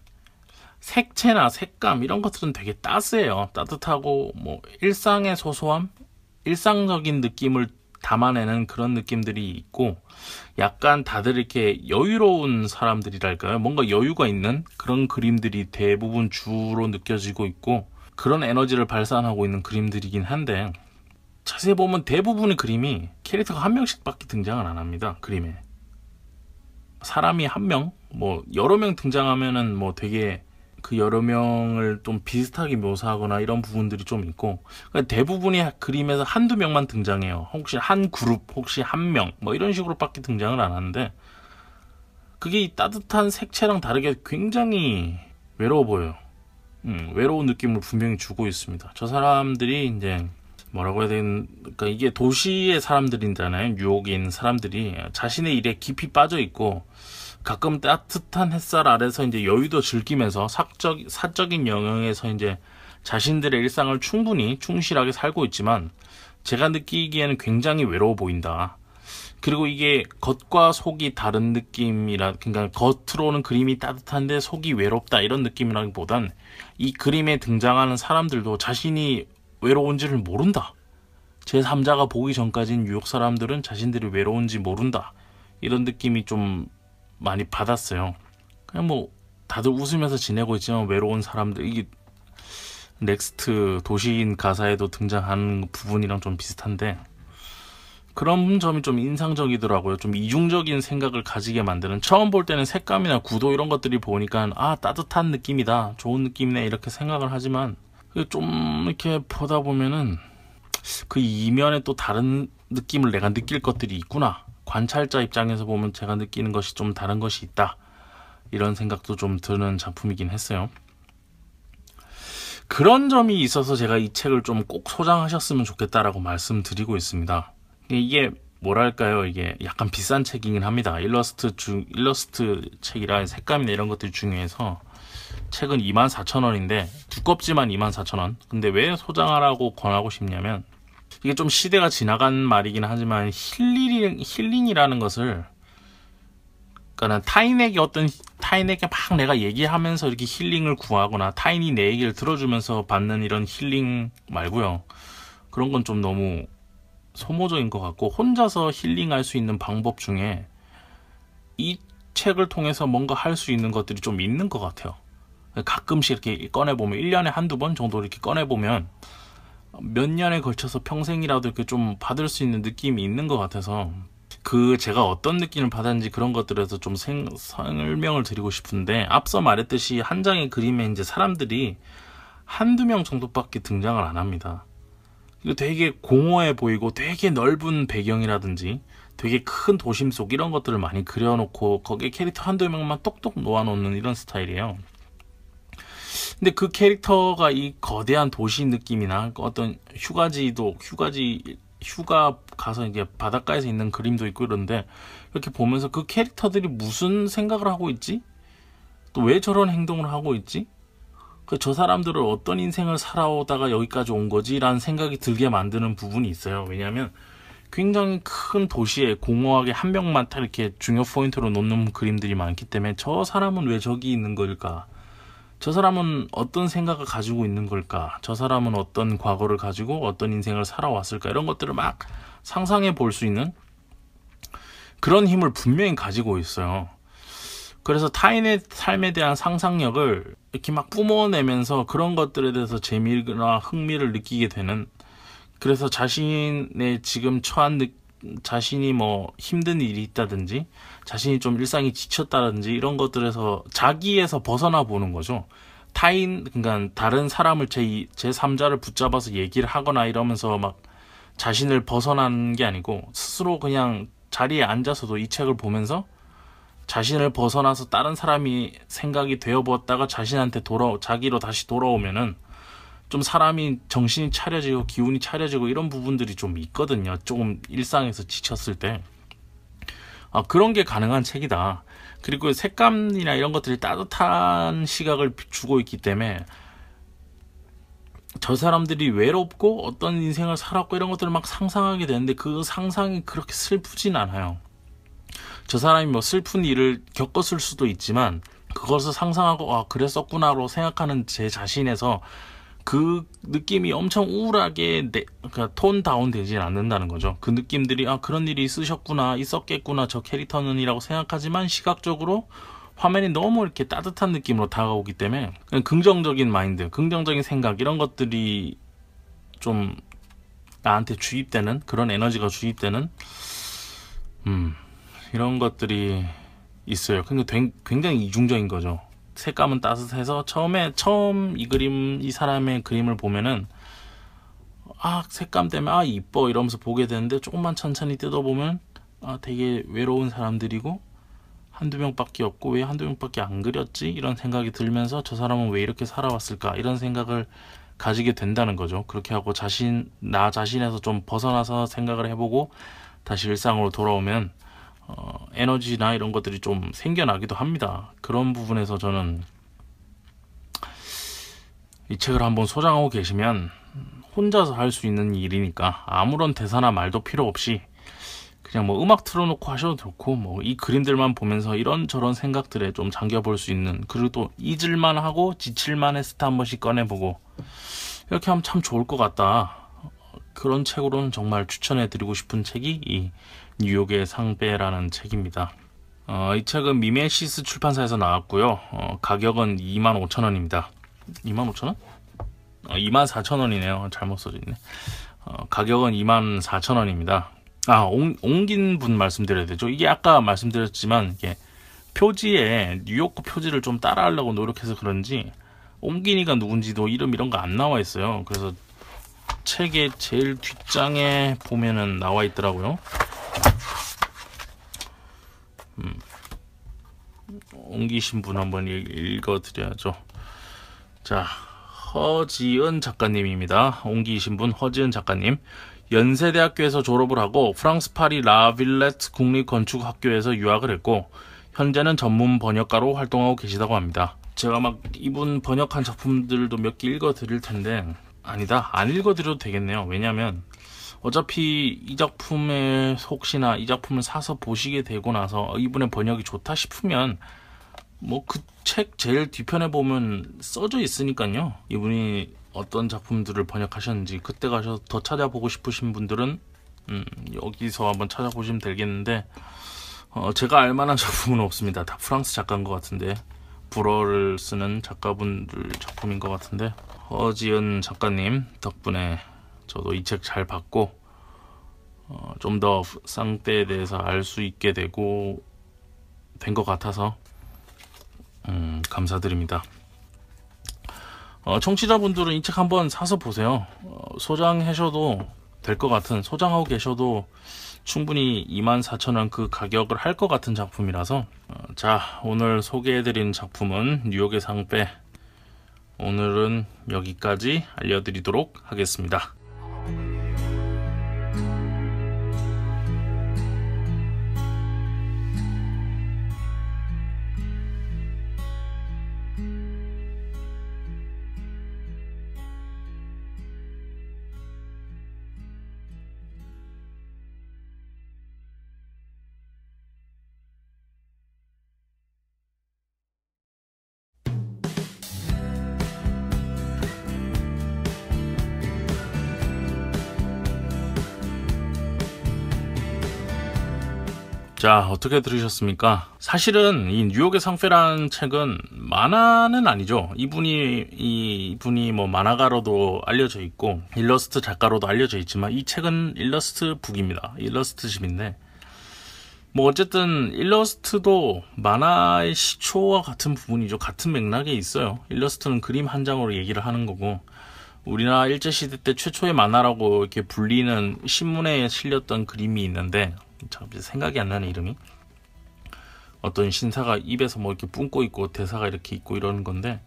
색채나 색감 이런 것들은 되게 따스해요. 따뜻하고 뭐 일상의 소소함, 일상적인 느낌을 담아내는 그런 느낌들이 있고, 약간 다들 이렇게 여유로운 사람들이랄까요? 뭔가 여유가 있는 그런 그림들이 대부분 주로 느껴지고 있고, 그런 에너지를 발산하고 있는 그림들이긴 한데, 자세히 보면 대부분의 그림이 캐릭터가 한 명씩밖에 등장을 안 합니다. 그림에 사람이 한 명, 뭐 여러 명 등장하면은 뭐 되게 그 여러 명을 좀 비슷하게 묘사하거나 이런 부분들이 좀 있고, 그러니까 대부분이 그림에서 한두 명만 등장해요. 혹시 한 그룹, 혹시 한 명, 뭐 이런 식으로밖에 등장을 안 하는데, 그게 이 따뜻한 색채랑 다르게 굉장히 외로워 보여요. 외로운 느낌을 분명히 주고 있습니다. 저 사람들이 이제 뭐라고 해야 되는, 그러니까 이게 도시의 사람들이잖아요. 뉴욕에 있는 사람들이 자신의 일에 깊이 빠져 있고, 가끔 따뜻한 햇살 아래서 이제 여유도 즐기면서 사적인 영역에서 이제 자신들의 일상을 충분히 충실하게 살고 있지만, 제가 느끼기에는 굉장히 외로워 보인다. 그리고 이게 겉과 속이 다른 느낌이라, 그러니까 겉으로는 그림이 따뜻한데 속이 외롭다, 이런 느낌이라기보단 이 그림에 등장하는 사람들도 자신이 외로운지를 모른다. 제3자가 보기 전까지는 뉴욕 사람들은 자신들이 외로운지 모른다, 이런 느낌이 좀 많이 받았어요. 그냥 뭐 다들 웃으면서 지내고 있지만 외로운 사람들, 이게 넥스트 도시인 가사에도 등장하는 부분이랑 좀 비슷한데, 그런 점이 좀 인상적이더라고요. 좀 이중적인 생각을 가지게 만드는, 처음 볼 때는 색감이나 구도 이런 것들이 보니까 아, 따뜻한 느낌이다, 좋은 느낌이네, 이렇게 생각을 하지만 좀 이렇게 보다 보면은 그 이면에 또 다른 느낌을 내가 느낄 것들이 있구나, 관찰자 입장에서 보면 제가 느끼는 것이 좀 다른 것이 있다, 이런 생각도 좀 드는 작품이긴 했어요. 그런 점이 있어서 제가 이 책을 좀 꼭 소장하셨으면 좋겠다라고 말씀드리고 있습니다. 이게 뭐랄까요, 이게 약간 비싼 책이긴 합니다. 일러스트 책이라 색감이나 이런 것들이 중요해서 책은 24,000원인데 두껍지만 24,000원. 근데 왜 소장하라고 권하고 싶냐면, 이게 좀 시대가 지나간 말이긴 하지만 힐링이라는 것을, 그러니까 타인에게 막 내가 얘기하면서 이렇게 힐링을 구하거나 타인이 내 얘기를 들어주면서 받는 이런 힐링 말고요, 그런 건 좀 너무 소모적인 것 같고, 혼자서 힐링할 수 있는 방법 중에 이 책을 통해서 뭔가 할 수 있는 것들이 좀 있는 것 같아요. 가끔씩 이렇게 꺼내보면, 1년에 한두 번 정도 이렇게 꺼내보면 몇 년에 걸쳐서 평생이라도 이렇게 좀 받을 수 있는 느낌이 있는 것 같아서, 제가 어떤 느낌을 받았는지 그런 것들에서 좀 설명을 드리고 싶은데, 앞서 말했듯이 한 장의 그림에 이제 사람들이 한두 명 정도밖에 등장을 안 합니다. 이거 되게 공허해 보이고 되게 넓은 배경이라든지 되게 큰 도심 속 이런 것들을 많이 그려놓고 거기에 캐릭터 한두 명만 똑똑 놓아놓는 이런 스타일이에요. 근데 그 캐릭터가 이 거대한 도시 느낌이나 어떤 휴가 가서 이제 바닷가에서 있는 그림도 있고 이런데 이렇게 보면서 그 캐릭터들이 무슨 생각을 하고 있지? 또 왜 저런 행동을 하고 있지? 저 사람들은 어떤 인생을 살아오다가 여기까지 온 거지? 라는 생각이 들게 만드는 부분이 있어요. 왜냐하면 굉장히 큰 도시에 공허하게 한 명만 딱 이렇게 중요 포인트로 놓는 그림들이 많기 때문에 저 사람은 왜 저기 있는 걸까? 저 사람은 어떤 생각을 가지고 있는 걸까? 저 사람은 어떤 과거를 가지고 어떤 인생을 살아왔을까? 이런 것들을 막 상상해 볼 수 있는 그런 힘을 분명히 가지고 있어요. 그래서 타인의 삶에 대한 상상력을 이렇게 막 뿜어내면서 그런 것들에 대해서 재미나 흥미를 느끼게 되는, 그래서 자신의 지금 자신이 뭐 힘든 일이 있다든지 자신이 좀 일상이 지쳤다든지 이런 것들에서 자기에서 벗어나 보는 거죠. 그러니까 다른 사람을 제3자를 붙잡아서 얘기를 하거나 이러면서 막 자신을 벗어나는 게 아니고 스스로 그냥 자리에 앉아서도 이 책을 보면서 자신을 벗어나서 다른 사람이 생각이 되어보았다가 자기로 다시 돌아오면은 좀 사람이 정신이 차려지고 기운이 차려지고 이런 부분들이 좀 있거든요. 조금 일상에서 지쳤을 때. 그런 게 가능한 책이다. 그리고 색감이나 이런 것들이 따뜻한 시각을 주고 있기 때문에 저 사람들이 외롭고 어떤 인생을 살았고 이런 것들을 막 상상하게 되는데 그 상상이 그렇게 슬프진 않아요. 저 사람이 뭐 슬픈 일을 겪었을 수도 있지만 그것을 상상하고 그랬었구나로 생각하는 제 자신에서 그 느낌이 엄청 우울하게 그러니까 톤 다운 되진 않는다는 거죠. 그 느낌들이 그런 일이 있었겠구나 저 캐릭터는 이라고 생각하지만 시각적으로 화면이 너무 이렇게 따뜻한 느낌으로 다가오기 때문에 그냥 긍정적인 마인드, 긍정적인 생각 이런 것들이 좀 나한테 주입되는, 그런 에너지가 주입되는 이런 것들이 있어요. 그러니까 굉장히 이중적인 거죠. 색감은 따뜻해서 처음 이 사람의 그림을 보면은 색감 때문에 이뻐 이러면서 보게 되는데 조금만 천천히 뜯어보면 되게 외로운 사람들이고 한두 명밖에 없고 왜 한두 명밖에 안 그렸지? 이런 생각이 들면서 저 사람은 왜 이렇게 살아왔을까? 이런 생각을 가지게 된다는 거죠. 그렇게 하고 나 자신에서 좀 벗어나서 생각을 해보고 다시 일상으로 돌아오면 에너지나 이런 것들이 좀 생겨나기도 합니다. 그런 부분에서 저는 이 책을 한번 소장하고 계시면 혼자서 할 수 있는 일이니까 아무런 대사나 말도 필요 없이 그냥 뭐 음악 틀어놓고 하셔도 좋고 뭐 이 그림들만 보면서 이런저런 생각들에 좀 잠겨볼 수 있는, 그리고 또 잊을만 하고 지칠만 했을 때 한 번씩 꺼내보고 이렇게 하면 참 좋을 것 같다. 그런 책으로는 정말 추천해드리고 싶은 책이 이 뉴욕의 상배라는 책입니다. 이 책은 미메시스 출판사에서 나왔고요. 가격은 25,000원입니다. 25,000원? 24,000원이네요. 잘못 써져있네. 가격은 24,000원입니다. 옮긴 분 말씀드려야 되죠. 이게 아까 말씀드렸지만 이게 표지에 뉴욕 표지를 좀 따라하려고 노력해서 그런지 옮긴이가 누군지도 이름 이런 거 안 나와 있어요. 그래서 책의 제일 뒷장에 보면은 나와 있더라고요. 옮기신 분 한번 읽어드려야죠. 자, 허지은 작가님입니다. 옮기신 분 허지은 작가님. 연세대학교에서 졸업을 하고 프랑스 파리 라빌레트 국립건축학교에서 유학을 했고 현재는 전문 번역가로 활동하고 계시다고 합니다. 제가 막 이분 번역한 작품들도 몇 개 읽어드릴 텐데 아니다, 안 읽어드려도 되겠네요. 왜냐면 어차피 이 작품에 혹시나 이 작품을 사서 보시게 되고 나서 이분의 번역이 좋다 싶으면 뭐 그 책 제일 뒤편에 보면 써져 있으니까요. 이분이 어떤 작품들을 번역하셨는지 그때 가셔서 더 찾아보고 싶으신 분들은 여기서 한번 찾아보시면 되겠는데 제가 알만한 작품은 없습니다. 다 프랑스 작가인 것 같은데, 불어를 쓰는 작가분들 작품인 것 같은데, 허지은 작가님 덕분에 저도 이 책 잘 봤고 좀 더 쌍떼에 대해서 알 수 있게 된 것 같아서 감사드립니다. 청취자분들은 이 책 한번 사서 보세요. 소장하셔도 될 것 같은, 소장하고 계셔도 충분히 24,000원 그 가격을 할 것 같은 작품이라서. 자, 오늘 소개해드린 작품은 뉴욕의 상패. 오늘은 여기까지 알려드리도록 하겠습니다. 자, 어떻게 들으셨습니까? 사실은 이 뉴욕의 상패라는 책은 만화는 아니죠. 이분이 뭐 만화가로도 알려져 있고 일러스트 작가로도 알려져 있지만 이 책은 일러스트 북입니다. 일러스트집인데 뭐 어쨌든 일러스트도 만화의 시초와 같은 부분이죠. 같은 맥락에 있어요. 일러스트는 그림 한 장으로 얘기를 하는 거고, 우리나라 일제시대 때 최초의 만화라고 이렇게 불리는 신문에 실렸던 그림이 있는데, 잠시 생각이 안 나는 이름이, 어떤 신사가 입에서 뭐 이렇게 뿜고 있고 대사가 이렇게 있고 이러는 건데,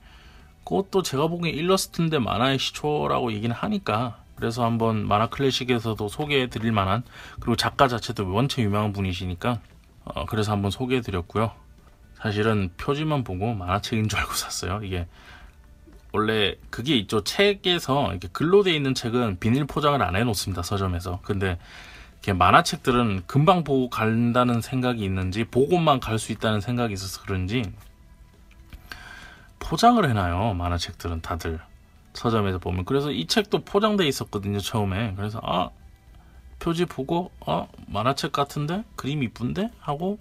그것도 제가 보기엔 일러스트인데 만화의 시초라고 얘기는 하니까, 그래서 한번 만화 클래식에서도 소개해 드릴 만한, 그리고 작가 자체도 원체 유명한 분이시니까 그래서 한번 소개해 드렸고요. 사실은 표지만 보고 만화책인 줄 알고 샀어요. 이게 원래 그게 있죠. 책에서 이렇게 글로 돼 있는 책은 비닐 포장을 안 해놓습니다, 서점에서. 근데 이렇게 만화책들은 금방 보고 간다는 생각이 있는지, 보고만 갈 수 있다는 생각이 있어서 그런지 포장을 해놔요, 만화책들은 다들 서점에서 보면. 그래서 이 책도 포장돼 있었거든요, 처음에. 그래서 표지 보고 만화책 같은데 그림 이쁜데 하고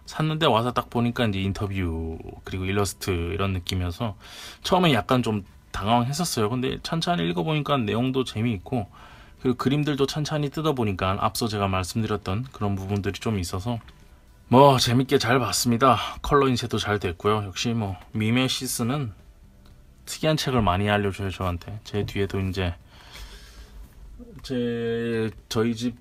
샀는데, 와서 딱 보니까 이제 인터뷰 그리고 일러스트 이런 느낌이어서 처음에 약간 좀 당황했었어요. 근데 천천히 읽어보니까 내용도 재미있고, 그리고 그림들도 천천히 뜯어보니까 앞서 제가 말씀드렸던 그런 부분들이 좀 있어서 뭐 재밌게 잘 봤습니다. 컬러 인쇄도 잘 됐고요. 역시 뭐 미메시스는 특이한 책을 많이 알려줘요, 저한테. 제 뒤에도 이제 저희 집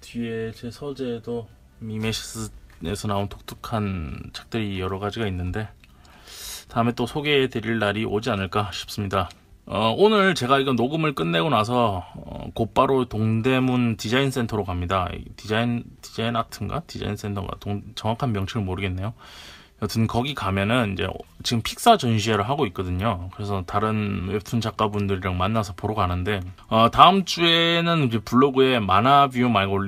뒤에 제 서재에도 미메시스에서 나온 독특한 책들이 여러 가지가 있는데, 다음에 또 소개해 드릴 날이 오지 않을까 싶습니다. 오늘 제가 이거 녹음을 끝내고 나서 곧바로 동대문 디자인 센터로 갑니다. 디자인 아트인가? 디자인 센터인가? 정확한 명칭을 모르겠네요. 여튼 거기 가면은 이제 지금 픽사 전시회를 하고 있거든요. 그래서 다른 웹툰 작가분들이랑 만나서 보러 가는데, 다음 주에는 이제 블로그에 만화 뷰 말고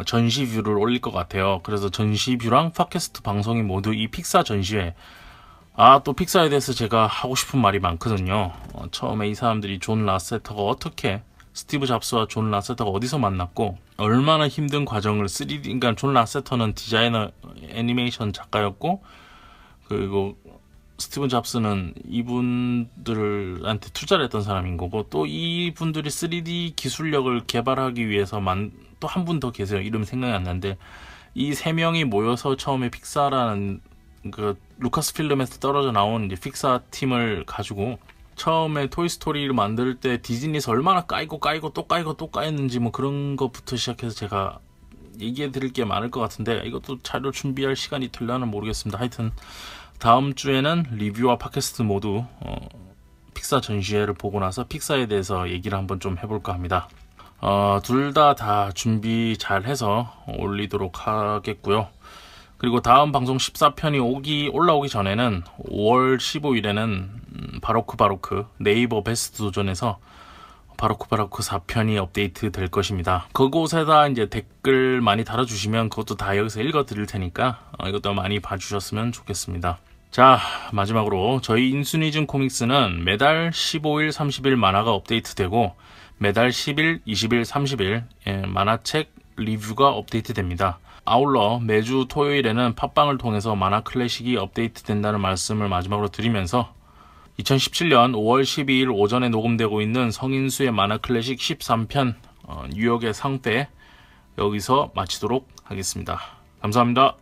전시 뷰를 올릴 것 같아요. 그래서 전시 뷰랑 팟캐스트 방송이 모두 이 픽사 전시회. 또 픽사에 대해서 제가 하고 싶은 말이 많거든요. 처음에 이 사람들이 존 라세터가 어떻게, 스티브 잡스와 존 라세터가 어디서 만났고 얼마나 힘든 과정을 3D, 그러니까 존 라세터는 디자이너 애니메이션 작가였고, 그리고 스티브 잡스는 이분들한테 투자를 했던 사람인 거고, 또 이분들이 3D 기술력을 개발하기 위해서 또 한 분 더 계세요. 이름 생각이 안 나는데, 이 세 명이 모여서 처음에 픽사라는 그 루카스 필름에서 떨어져 나온 이제 픽사 팀을 가지고 처음에 토이스토리를 만들 때 디즈니에서 얼마나 까이고 또 까였는지 뭐 그런 것부터 시작해서 제가 얘기해 드릴 게 많을 것 같은데, 이것도 자료 준비할 시간이 될려나 모르겠습니다. 하여튼 다음 주에는 리뷰와 팟캐스트 모두 픽사 전시회를 보고 나서 픽사에 대해서 얘기를 한번 좀 해볼까 합니다. 둘 다 준비 잘 해서 올리도록 하겠고요. 그리고 다음 방송 14편이 올라오기 전에는 5월 15일에는 바로크 네이버 베스트 도전에서 바로크 4편이 업데이트 될 것입니다. 그곳에다 이제 댓글 많이 달아주시면 그것도 다 여기서 읽어 드릴 테니까 이것도 많이 봐주셨으면 좋겠습니다. 자, 마지막으로 저희 인수니즘 코믹스는 매달 15일, 30일 만화가 업데이트되고 매달 10일, 20일, 30일 만화책 리뷰가 업데이트 됩니다. 아울러 매주 토요일에는 팟빵을 통해서 만화 클래식이 업데이트 된다는 말씀을 마지막으로 드리면서 2017년 5월 12일 오전에 녹음되고 있는 성인수의 만화 클래식 13편 뉴욕의 상패 여기서 마치도록 하겠습니다. 감사합니다.